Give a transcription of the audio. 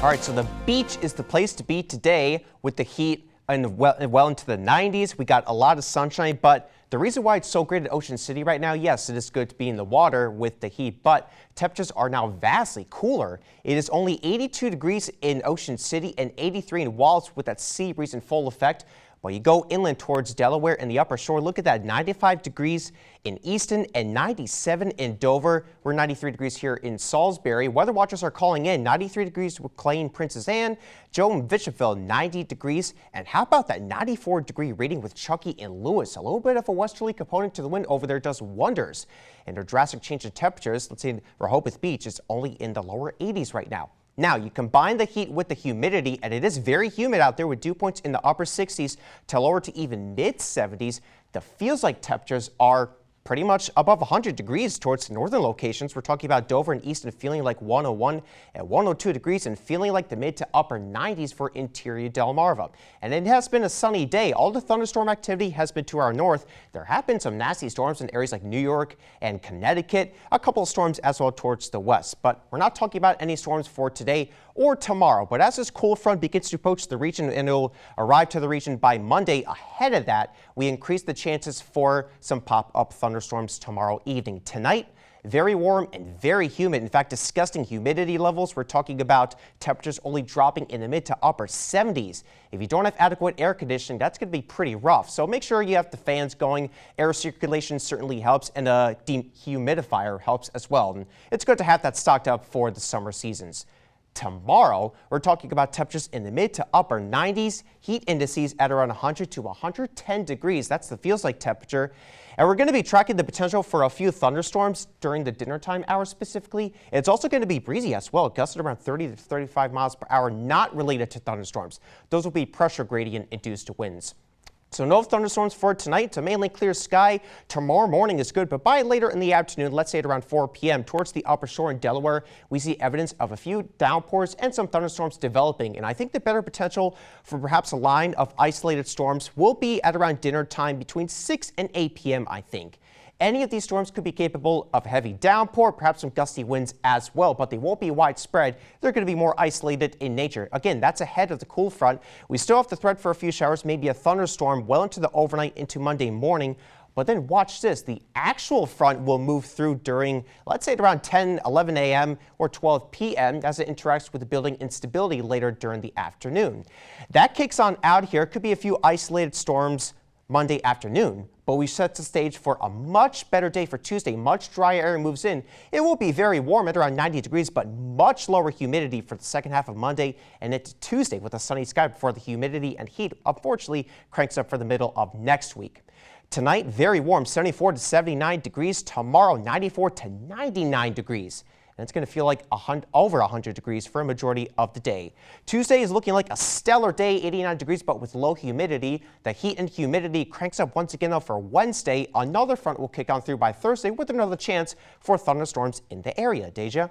All right, so the beach is the place to be today with the heat and well into the 90s. We got a lot of sunshine, but the reason why it's so great at Ocean City right now, yes, it is good to be in the water with the heat, but temperatures are now vastly cooler. It is only 82 degrees in Ocean City and 83 in Walls with that sea breeze in full effect. Well, you go inland towards Delaware and the upper shore, look at that, 95 degrees in Easton and 97 in Dover. We're 93 degrees here in Salisbury. Weather watchers are calling in 93 degrees with Clay and Princess Anne, Joe and Bishopville 90 degrees. And how about that 94 degree reading with Chuckey and Lewis? A little bit of a westerly component to the wind over there does wonders. And a drastic change in temperatures, let's say Rehoboth Beach is only in the lower 80s right now. Now, you combine the heat with the humidity, and it is very humid out there with dew points in the upper 60s to lower to even mid-70s. The feels-like temperatures are pretty much above 100 degrees towards the northern locations. We're talking about Dover and Easton feeling like 101 and 102 degrees and feeling like the mid to upper 90s for interior Delmarva. And it has been a sunny day. All the thunderstorm activity has been to our north. There have been some nasty storms in areas like New York and Connecticut, a couple of storms as well towards the west. But we're not talking about any storms for today or tomorrow. But as this cool front begins to approach the region and it will arrive to the region by Monday, ahead of that, we increase the chances for some pop-up thunderstorms tomorrow evening. Tonight, very warm and very humid. In fact, disgusting humidity levels. We're talking about temperatures only dropping in the mid to upper 70s. If you don't have adequate air conditioning, that's going to be pretty rough. So make sure you have the fans going. Air circulation certainly helps, and a dehumidifier helps as well. And it's good to have that stocked up for the summer seasons. Tomorrow, we're talking about temperatures in the mid to upper 90s, heat indices at around 100 to 110 degrees. That's the feels like temperature. And we're going to be tracking the potential for a few thunderstorms during the dinner time hours specifically. It's also going to be breezy as well, gusts at around 30 to 35 miles per hour, not related to thunderstorms. Those will be pressure gradient induced winds. So no thunderstorms for tonight. It's a mainly clear sky. Tomorrow morning is good, but by later in the afternoon, let's say at around 4 p.m. towards the upper shore in Delaware, we see evidence of a few downpours and some thunderstorms developing. And I think the better potential for perhaps a line of isolated storms will be at around dinner time between 6 and 8 p.m. I think. Any of these storms could be capable of heavy downpour, perhaps some gusty winds as well, but they won't be widespread. They're going to be more isolated in nature. Again, that's ahead of the cool front. We still have the threat for a few showers, maybe a thunderstorm well into the overnight into Monday morning. But then watch this. The actual front will move through during, let's say, at around 10, 11 a.m. or 12 p.m. as it interacts with the building instability later during the afternoon. That kicks on out here. Could be a few isolated storms Monday afternoon, but we set the stage for a much better day for Tuesday. Much drier air moves in. It will be very warm at around 90 degrees, but much lower humidity for the second half of Monday and into Tuesday with a sunny sky before the humidity and heat, unfortunately, cranks up for the middle of next week. Tonight, very warm, 74 to 79 degrees. Tomorrow, 94 to 99 degrees. And it's going to feel like over 100 degrees for a majority of the day. Tuesday is looking like a stellar day, 89 degrees, but with low humidity. The heat and humidity cranks up once again, though, for Wednesday. Another front will kick on through by Thursday with another chance for thunderstorms in the area. Deja?